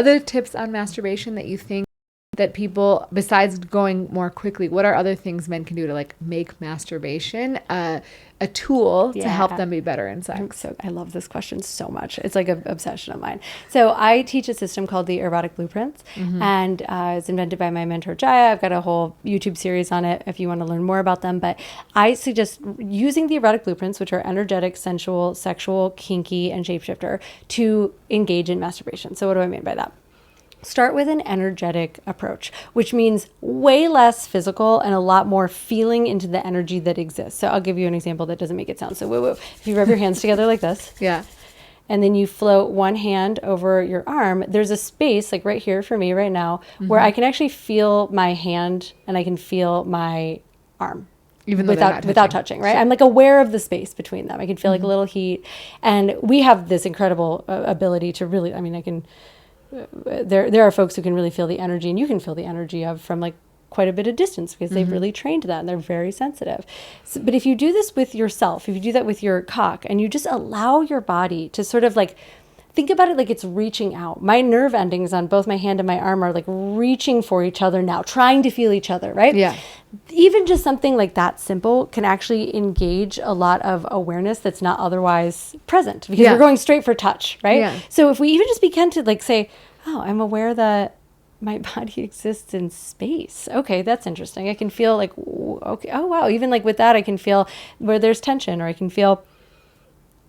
other tips on masturbation that you think that people, besides going more quickly, what are other things men can do to like make masturbation a tool to help them be better in sex? So I love this question so much. It's like an obsession of mine. So I teach a system called the Erotic Blueprints, and it's invented by my mentor Jaya. I've got a whole YouTube series on it if you want to learn more about them. But I suggest using the Erotic Blueprints, which are energetic, sensual, sexual, kinky, and shapeshifter, to engage in masturbation. So what do I mean by that? Start with an energetic approach, which means way less physical and a lot more feeling into the energy that exists. So I'll give you an example that doesn't make it sound so woo-woo. If you rub your hands together like this. Yeah. And then you float one hand over your arm, there's a space like right here for me right now where I can actually feel my hand and I can feel my arm. Even though without touching, right? I'm like aware of the space between them. I can feel like a little heat. And we have this incredible ability to really, I mean, I can... There are folks who can really feel the energy, and you can feel the energy of from like quite a bit of distance because they've really trained that and they're very sensitive. So, but if you do this with yourself, if you do that with your cock and you just allow your body to sort of like, think about it like it's reaching out. My nerve endings on both my hand and my arm are like reaching for each other now, trying to feel each other, right? Yeah. Even just something like that simple can actually engage a lot of awareness that's not otherwise present because we're going straight for touch, right? Yeah. So if we even just begin to like say, oh, I'm aware that my body exists in space. Okay, that's interesting. I can feel like, okay, oh wow, even like with that, I can feel where there's tension or I can feel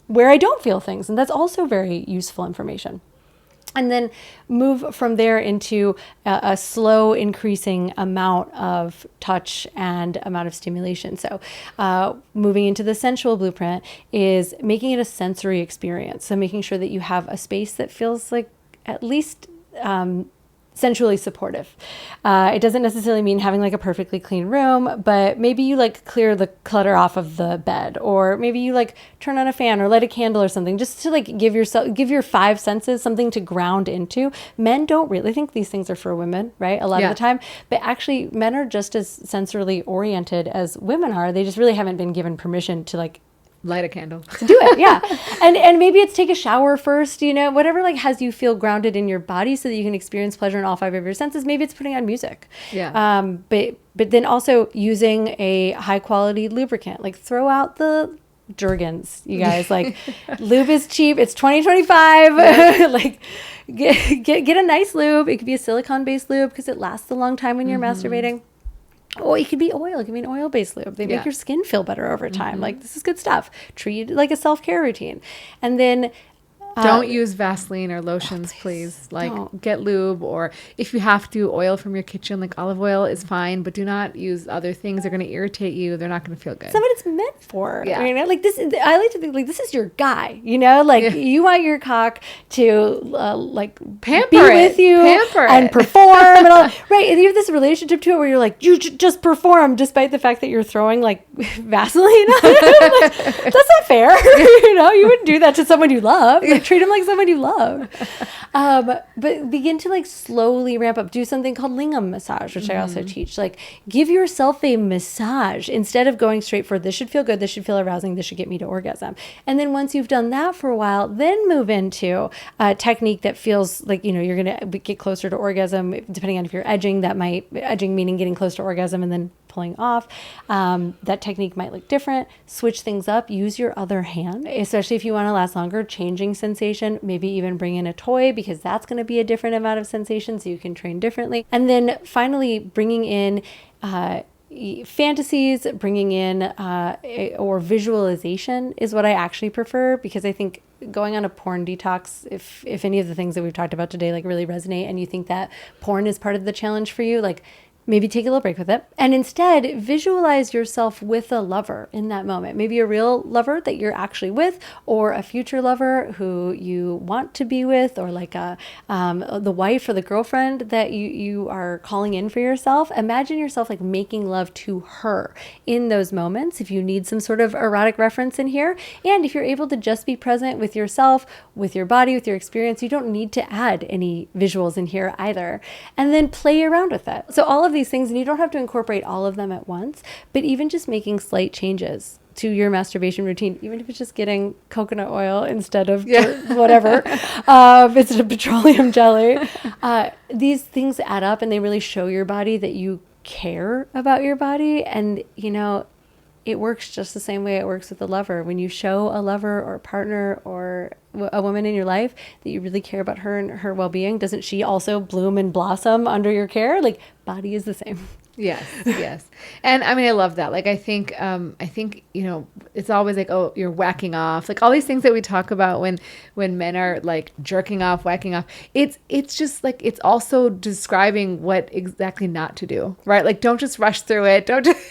where I don't feel things. And that's also very useful information. And then move from there into a slow increasing amount of touch and amount of stimulation. So moving into the sensual blueprint is making it a sensory experience. So making sure that you have a space that feels like at least sensually supportive. It doesn't necessarily mean having like a perfectly clean room, but maybe you like clear the clutter off of the bed, or maybe you like turn on a fan or light a candle or something, just to like give your five senses something to ground into. Men don't really think these things are for women, right? A lot of the time, but actually men are just as sensorily oriented as women are. They just really haven't been given permission to like light a candle. To do it, yeah. And maybe it's take a shower first, you know, whatever like has you feel grounded in your body so that you can experience pleasure in all five of your senses. Maybe it's putting on music. Yeah. But then also using a high quality lubricant, like throw out the Jergens, you guys. Like lube is cheap. It's 2025. Like get a nice lube. It could be a silicone based lube because it lasts a long time when you're masturbating. Oh, it could be oil. It could be an oil-based lube. They make your skin feel better over time. Like, this is good stuff. Treat it like a self-care routine. And then... don't use Vaseline or lotions, please. Like, get lube, or if you have to, oil from your kitchen, like olive oil is fine, but do not use other things. They're going to irritate you. They're not going to feel good. That's not what it's meant for. Yeah. You know, like this, I like to think like this is your guy, you know, like you want your cock to like pamper be with you and perform and all. Right. And you have this relationship to it where you're like, you just perform despite the fact that you're throwing like Vaseline on it. Like, that's not fair. You know, you wouldn't do that to someone you love. Like, treat them like someone you love. But begin to like slowly ramp up. Do something called Lingam massage, which I also teach. Like give yourself a massage instead of going straight for this should feel good, this should feel arousing, this should get me to orgasm. And then once you've done that for a while, then move into a technique that feels like, you know, you're going to get closer to orgasm, depending on if you're edging. Edging meaning getting close to orgasm and then pulling off. That technique might look different. Switch things up. Use your other hand, especially if you want to last longer. Changing sensation, maybe even bring in a toy because that's going to be a different amount of sensation so you can train differently. And then finally bringing in fantasies, bringing in or visualization is what I actually prefer, because I think going on a porn detox, if any of the things that we've talked about today like really resonate and you think that porn is part of the challenge for you, like maybe take a little break with it and instead visualize yourself with a lover in that moment. Maybe a real lover that you're actually with, or a future lover who you want to be with, or like the wife or the girlfriend that you are calling in for yourself. Imagine yourself like making love to her in those moments if you need some sort of erotic reference in here. And if you're able to just be present with yourself, with your body, with your experience, you don't need to add any visuals in here either. And then play around with it. So all of these things, and you don't have to incorporate all of them at once, but even just making slight changes to your masturbation routine, even if it's just getting coconut oil instead of whatever, instead of petroleum jelly. These things add up, and they really show your body that you care about your body. And, it works just the same way it works with a lover. When you show a lover or a partner or a woman in your life that you really care about her and her well-being, doesn't she also bloom and blossom under your care? Like, body is the same. Yes. And I mean, I love that. Like, I think, it's always like, oh, you're whacking off. Like all these things that we talk about when men are like jerking off, whacking off. It's just like, it's also describing what exactly not to do, right? Like, don't just rush through it. Don't just...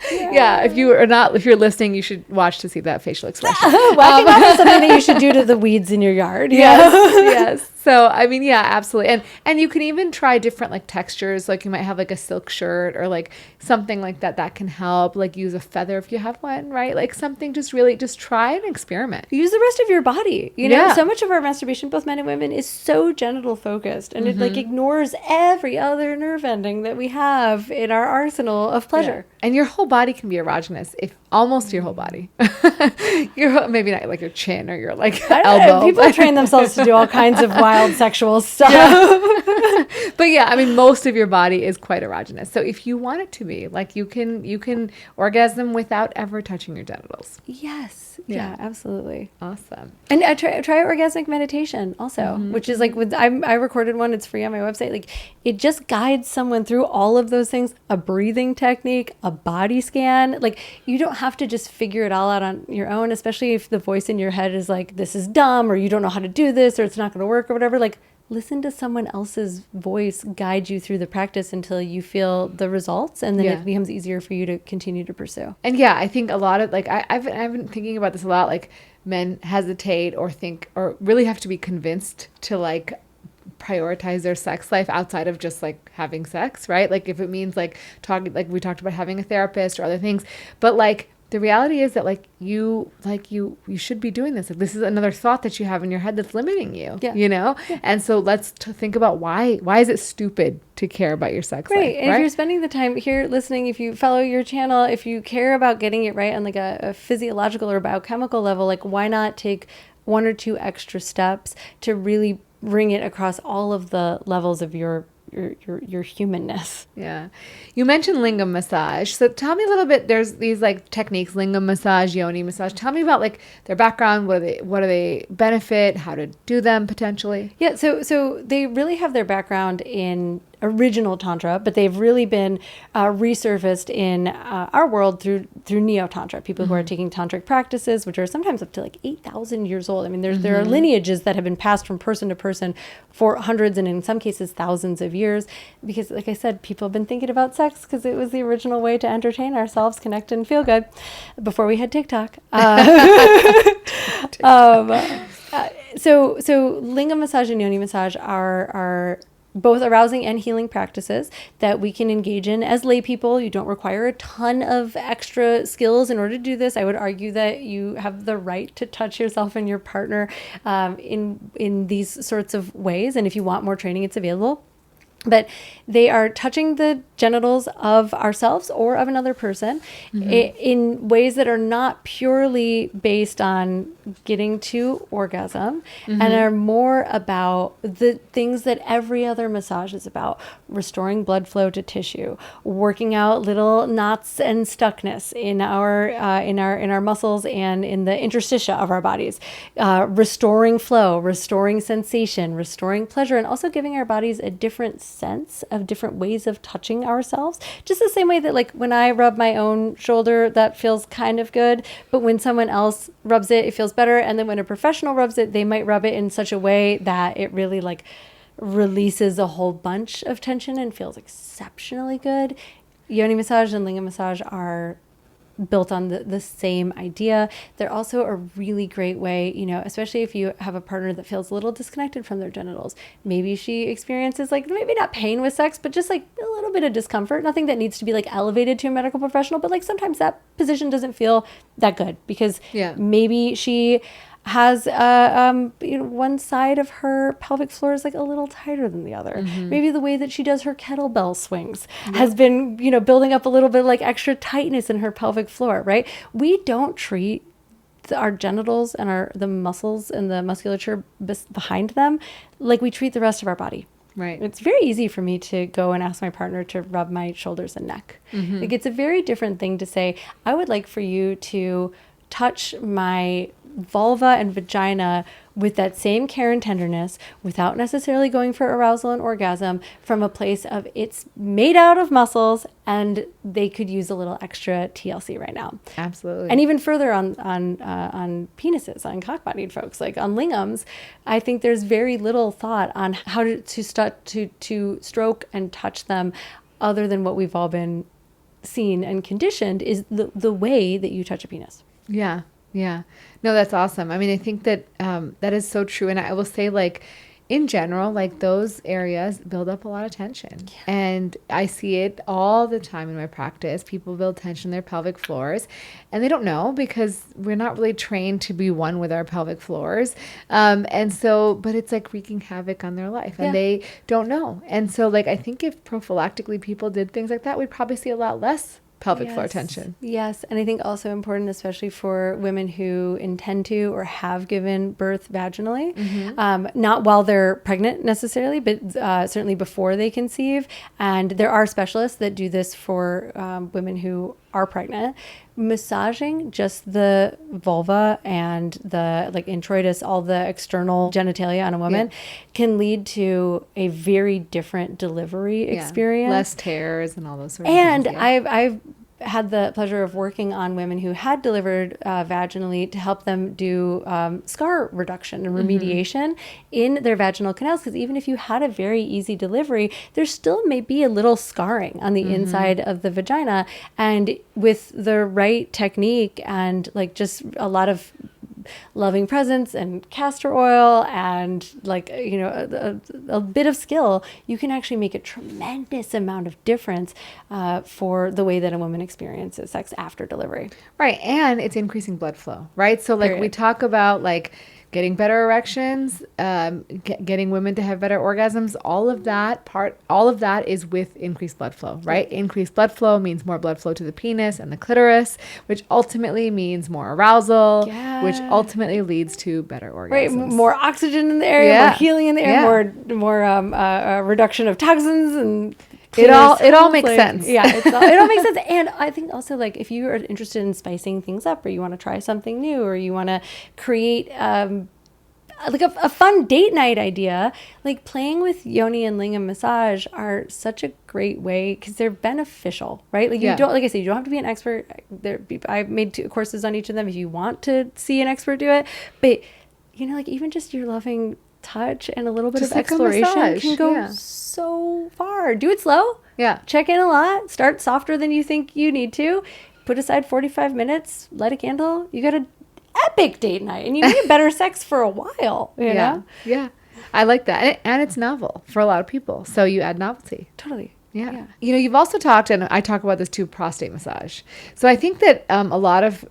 If you're listening, you should watch to see that facial expression. Whacking off is something that you should do to the weeds in your yard. Yes. So, I mean, yeah, absolutely. And you can even try different like textures. Like you might have like a silk shirt or like something like that can help. Like use a feather if you have one, right? Like something just try and experiment. Use the rest of your body. So much of our masturbation, both men and women, is so genital focused, and it like ignores every other nerve ending that we have in our arsenal of pleasure. Yeah. And your whole body can be erogenous, if almost your whole body. Maybe not like your chin or your like elbow. People train themselves to do all kinds of wild sexual stuff. But yeah, I mean, most of your body is quite erogenous. So if you want it to be, like you can orgasm without ever touching your genitals. Yes. Yeah, absolutely. Awesome. And I try orgasmic meditation also, which is like I recorded one. It's free on my website. Like it just guides someone through all of those things, a breathing technique, a body scan. Like you don't have to just figure it all out on your own, especially if the voice in your head is like, this is dumb, or you don't know how to do this, or it's not going to work or whatever. Like listen to someone else's voice guide you through the practice until you feel the results, and then it becomes easier for you to continue to pursue. And yeah, I think a lot of like I've been thinking about this a lot. Like men hesitate or think or really have to be convinced to like prioritize their sex life outside of just like having sex, right? Like if it means like talking, like we talked about having a therapist or other things, but like the reality is that like you should be doing this. Like this is another thought that you have in your head that's limiting you, And so let's think about why is it stupid to care about your sex life, right? And if you're spending the time here listening, if you follow your channel, if you care about getting it right on like a physiological or biochemical level, like why not take one or two extra steps to really bring it across all of the levels of your humanness. Yeah. You mentioned Lingam massage. So tell me a little bit, there's these like techniques, Lingam massage, Yoni massage. Tell me about like their background, what do they benefit, how to do them potentially? Yeah, so they really have their background in original Tantra, but they've really been resurfaced in our world through Neo-Tantra, people who are taking tantric practices, which are sometimes up to like 8,000 years old. I mean, there are lineages that have been passed from person to person for hundreds and in some cases thousands of years, because like I said, people have been thinking about sex because it was the original way to entertain ourselves, connect and feel good before we had TikTok. So Lingam massage and Yoni massage are both arousing and healing practices that we can engage in as lay people. You don't require a ton of extra skills in order to do this. I would argue that you have the right to touch yourself and your partner in these sorts of ways. And if you want more training, it's available. But they are touching the genitals of ourselves or of another person in ways that are not purely based on getting to orgasm and are more about the things that every other massage is about: restoring blood flow to tissue, working out little knots and stuckness in our muscles and in the interstitia of our bodies, restoring flow, restoring sensation, restoring pleasure, and also giving our bodies a different sense of different ways of touching ourselves. Just the same way that like when I rub my own shoulder, that feels kind of good, but when someone else rubs it, it feels better. And then when a professional rubs it, they might rub it in such a way that it really like releases a whole bunch of tension and feels exceptionally good. Yoni massage and Lingam massage are built on the same idea. They're also a really great way, especially if you have a partner that feels a little disconnected from their genitals. Maybe she experiences like, maybe not pain with sex, but just like a little bit of discomfort. Nothing that needs to be like elevated to a medical professional, but like sometimes that position doesn't feel that good because maybe she has one side of her pelvic floor is like a little tighter than the other. Maybe the way that she does her kettlebell swings has been, building up a little bit like extra tightness in her pelvic floor, right? We don't treat our genitals and the muscles and the musculature behind them like we treat the rest of our body. Right. It's very easy for me to go and ask my partner to rub my shoulders and neck. Like, it's a very different thing to say, I would like for you to touch my vulva and vagina with that same care and tenderness without necessarily going for arousal and orgasm, from a place of it's made out of muscles and they could use a little extra TLC right now. Absolutely. And even further on penises, on cock-bodied folks, like on lingams, I think there's very little thought on how to start to stroke and touch them, other than what we've all been seen and conditioned is the way that you touch a penis. Yeah. Yeah. No, that's awesome. I mean, I think that that is so true. And I will say, like, in general, like, those areas build up a lot of tension. Yeah. And I see it all the time in my practice. People build tension in their pelvic floors, and they don't know, because we're not really trained to be one with our pelvic floors. And so, but it's like wreaking havoc on their life, and they don't know. And so, like, I think if prophylactically people did things like that, we'd probably see a lot less pelvic floor tension. Yes. And I think also important, especially for women who intend to or have given birth vaginally, not while they're pregnant necessarily, but certainly before they conceive. And there are specialists that do this for women who are pregnant. Massaging just the vulva and the introitus, all the external genitalia on a woman, can lead to a very different delivery experience. Less tears and all those sorts of things. And I've had the pleasure of working on women who had delivered vaginally to help them do scar reduction and remediation in their vaginal canals. Because even if you had a very easy delivery, there still may be a little scarring on the inside of the vagina. And with the right technique and just a lot of loving presence and castor oil and a bit of skill, you can actually make a tremendous amount of difference for the way that a woman experiences sex after delivery. Right. And it's increasing blood flow, right? So we talk about getting better erections, getting women to have better orgasms, all of that is with increased blood flow, right? Increased blood flow means more blood flow to the penis and the clitoris, which ultimately means more arousal, which ultimately leads to better orgasms. Right, more oxygen in the area, more healing in the air, more reduction of toxins and... It all makes sense. Yeah, it all makes sense. And I think also if you are interested in spicing things up, or you want to try something new, or you want to create a fun date night idea, playing with Yoni and Lingam massage are such a great way, because they're beneficial, right? You don't, like I said, you don't have to be an expert. I've made 2 courses on each of them if you want to see an expert do it. But even just your loving touch and a little bit of exploration can go so far. Do it slow. Yeah. Check in a lot. Start softer than you think you need to. Put aside 45 minutes. Light a candle. You got an epic date night, and you need better sex for a while. You know? Yeah. I like that, and it's novel for a lot of people. So you add novelty. Totally. Yeah. You've also talked, and I talk about this too, prostate massage. So I think that a lot of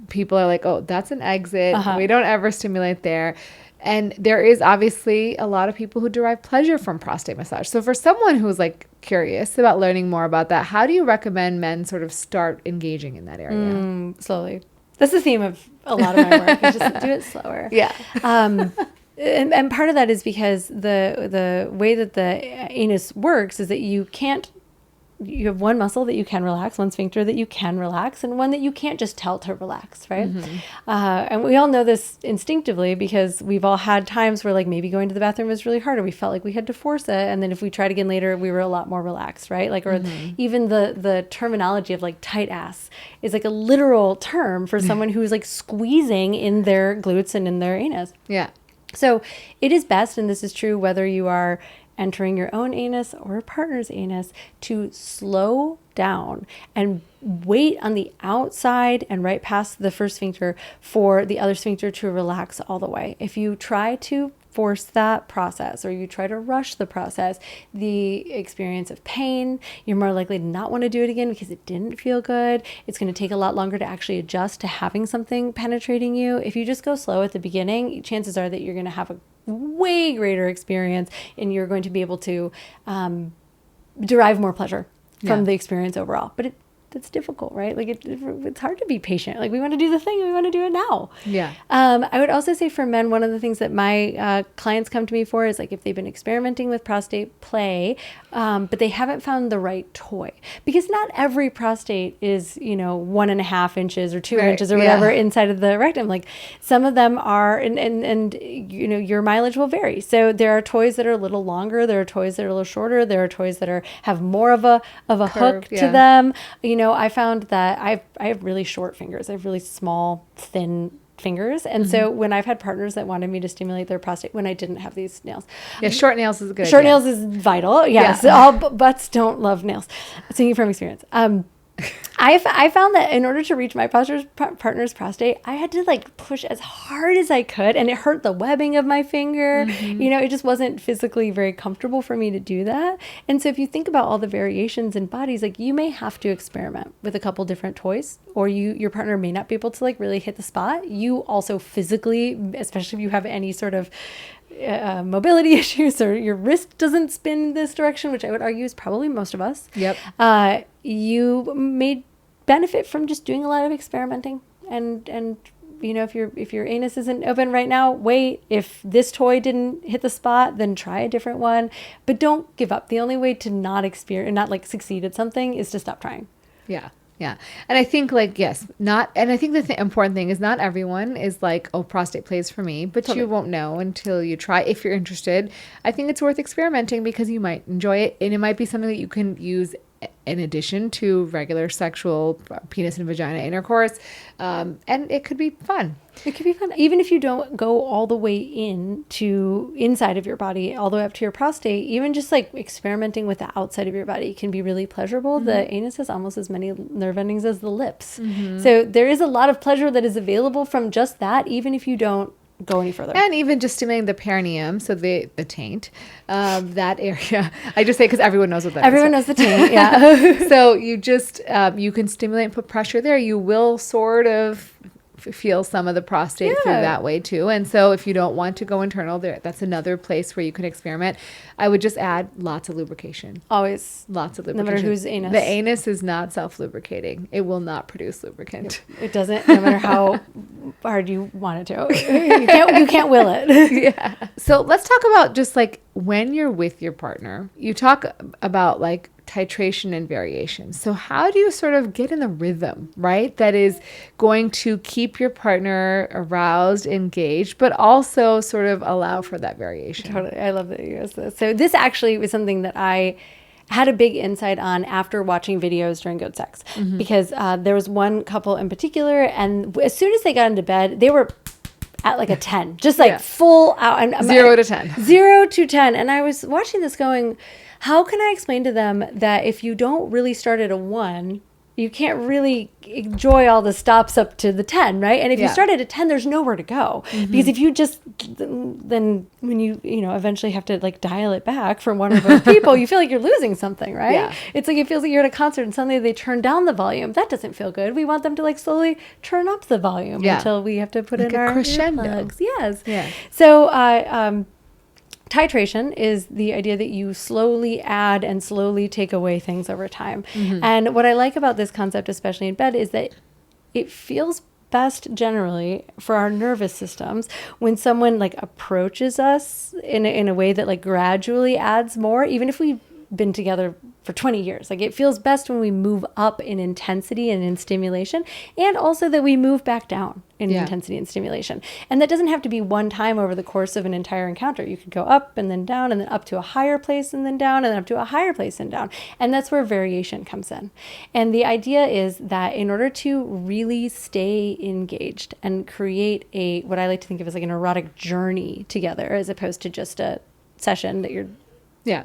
people are like, oh, that's an exit. We don't ever stimulate there. And there is obviously a lot of people who derive pleasure from prostate massage. So for someone who's curious about learning more about that, how do you recommend men sort of start engaging in that area? Slowly. That's the theme of a lot of my work. You just do it slower. Yeah. And part of that is because the way that the anus works is that you have one muscle that you can relax, one sphincter that you can relax, and one that you can't just tell to relax, right? And we all know this instinctively, because we've all had times where maybe going to the bathroom was really hard, or we felt like we had to force it, and then if we tried again later, we were a lot more relaxed, right? Or even the terminology of tight ass is a literal term for someone who's squeezing in their glutes and in their anus. Yeah. So it is best, and this is true whether you are entering your own anus or a partner's anus, to slow down and wait on the outside and right past the first sphincter for the other sphincter to relax all the way. If you try to force that process or you try to rush the process, the experience of pain, you're more likely to not want to do it again because it didn't feel good. It's going to take a lot longer to actually adjust to having something penetrating you. If you just go slow at the beginning, chances are that you're going to have a way greater experience and you're going to be able to derive more pleasure from the experience overall. But it's difficult, right? Like it's hard to be patient. Like we want to do the thing and we want to do it now. Yeah. I would also say for men, one of the things that my clients come to me for is like if they've been experimenting with prostate play, but they haven't found the right toy, because not every prostate is, 1.5 inches or 2 inches or whatever inside of the rectum. Like some of them are, and your mileage will vary. So there are toys that are a little longer. There are toys that are a little shorter. There are toys that have more of a hook to them. I found that I have really short fingers. I have really small, thin fingers. And so when I've had partners that wanted me to stimulate their prostate when I didn't have these nails. Yeah, short nails is a good Short idea. nails is vital. Yes. All butts don't love nails. Speaking from experience. I found that in order to reach my partner's prostate, I had to like push as hard as I could, and it hurt the webbing of my finger. It just wasn't physically very comfortable for me to do that. And so if you think about all the variations in bodies, like you may have to experiment with a couple different toys, or your partner may not be able to like really hit the spot. You also physically, especially if you have any sort of mobility issues or your wrist doesn't spin this direction, which I would argue is probably most of us. Yep. You may benefit from just doing a lot of experimenting and if your anus isn't open right now, wait. If this toy didn't hit the spot, then try a different one, but don't give up. The only way to not succeed at something is to stop trying. Yeah. Yeah. And I think I think the important thing is not everyone is like, oh, prostate plays for me, but you won't know until you try. If you're interested, I think it's worth experimenting because you might enjoy it. And it might be something that you can use in addition to regular sexual penis and vagina intercourse. And it could be fun. It could be fun. Even if you don't go all the way inside of your body, all the way up to your prostate, even just like experimenting with the outside of your body can be really pleasurable. The anus has almost as many nerve endings as the lips. So there is a lot of pleasure that is available from just that, even if you don't go any further. And even just stimulating the perineum, so the taint, that area. I just say because everyone knows what that is. Everyone knows the taint, yeah. So you just, you can stimulate and put pressure there. You will sort of feel some of the prostate through that way too. And so if you don't want to go internal, that's another place where you can experiment. I would just add lots of lubrication. Always. Lots of lubrication. No matter whose anus. The anus is not self-lubricating. It will not produce lubricant. It doesn't, no matter how hard you want it to. You can't will it. Yeah. So let's talk about just like when you're with your partner, you talk about like titration and variation. So how do you sort of get in the rhythm, right? That is going to keep your partner aroused, engaged, but also sort of allow for that variation. Totally. I love that you asked this. So this actually was something that I had a big insight on after watching videos during good sex, because there was one couple in particular, and as soon as they got into bed, they were at like a 10, just like full out. And 0 to 10. 0 to 10. And I was watching this going, how can I explain to them that if you don't really start at a 1, you can't really enjoy all the stops up to the 10, right? And if you start at a 10, there's nowhere to go. Because if you just, then when you eventually have to like dial it back from one of those people, you feel like you're losing something, right? Yeah. It's like, it feels like you're at a concert and suddenly they turn down the volume. That doesn't feel good. We want them to like slowly turn up the volume until we have to put like in our crescendo. Earplugs. Yes. Yeah. So, titration is the idea that you slowly add and slowly take away things over time. And what I like about this concept, especially in bed, is that it feels best generally for our nervous systems when someone like approaches us in a way that like gradually adds more, even if we've been together for 20 years. Like it feels best when we move up in intensity and in stimulation, and also that we move back down in intensity and stimulation. And that doesn't have to be one time over the course of an entire encounter. You could go up and then down and then up to a higher place and then down and then up to a higher place and down. And that's where variation comes in. And the idea is that in order to really stay engaged and create what I like to think of as like an erotic journey together, as opposed to just a session that you're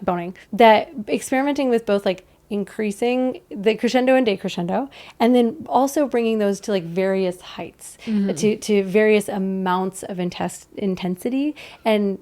boning, that experimenting with both like increasing the crescendo and decrescendo, and then also bringing those to like various heights, to various amounts of intensity, and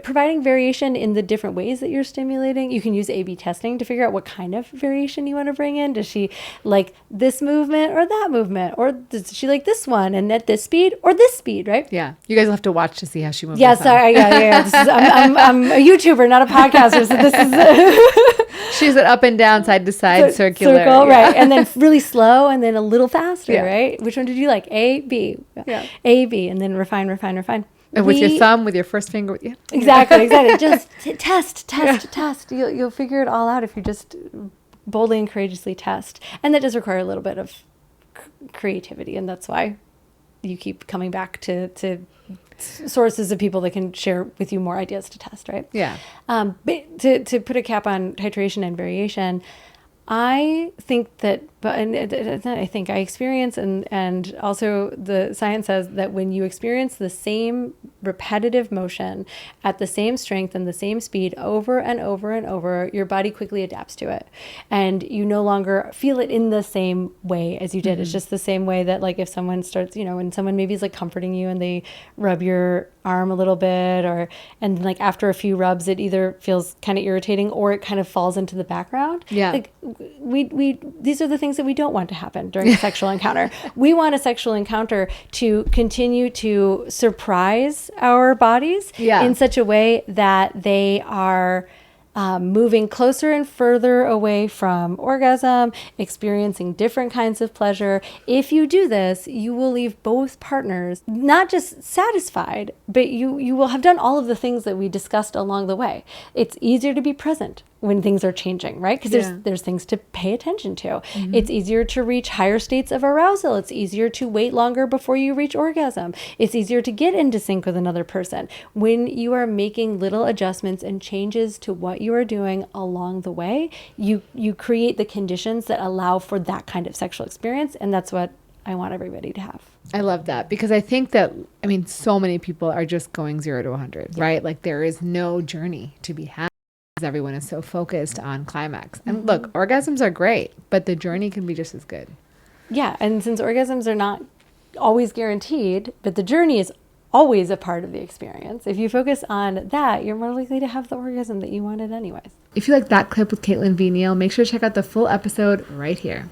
providing variation in the different ways that you're stimulating. You can use A/B testing to figure out what kind of variation you want to bring in. Does she like this movement or that movement, or does she like this one and at this speed or this speed, right? Yeah, you guys will have to watch to see how she moves. Yeah, sorry, yeah. This is, I'm a YouTuber, not a podcaster, so this is she's an up and down, side to side, circular, circle, right? And then really slow, and then a little faster, right? Which one did you like? A, B, A, B, and then refine. And with your thumb, with your first finger, exactly. Just test. You'll figure it all out if you just boldly and courageously test, and that does require a little bit of creativity, and that's why you keep coming back to sources of people that can share with you more ideas to test, right? Yeah. But to put a cap on titration and variation, I think that, I experience, and also the science says that when you experience the same repetitive motion at the same strength and the same speed over and over and over, your body quickly adapts to it. And you no longer feel it in the same way as you did. It's just the same way that like if someone starts, when someone maybe is like comforting you and they rub your arm a little bit, and like after a few rubs, it either feels kind of irritating or it kind of falls into the background. Yeah. Like these are the things that we don't want to happen during a sexual encounter. We want a sexual encounter to continue to surprise our bodies in such a way that they are moving closer and further away from orgasm, experiencing different kinds of pleasure. If you do this, you will leave both partners not just satisfied, but you will have done all of the things that we discussed along the way. It's easier to be present when things are changing, right? Because there's things to pay attention to. It's easier to reach higher states of arousal. It's easier to wait longer before you reach orgasm. It's easier to get into sync with another person when you are making little adjustments and changes to what you are doing along the way. You create the conditions that allow for that kind of sexual experience, and that's what I want everybody to have. I love that, because I think that, so many people are just going 0 to 100, right? Like there is no journey to be had. Everyone is so focused on climax. And look, orgasms are great, but the journey can be just as good. Yeah, and since orgasms are not always guaranteed, but the journey is always a part of the experience. If you focus on that, you're more likely to have the orgasm that you wanted anyways. If you like that clip with Caitlin V Neal, make sure to check out the full episode right here.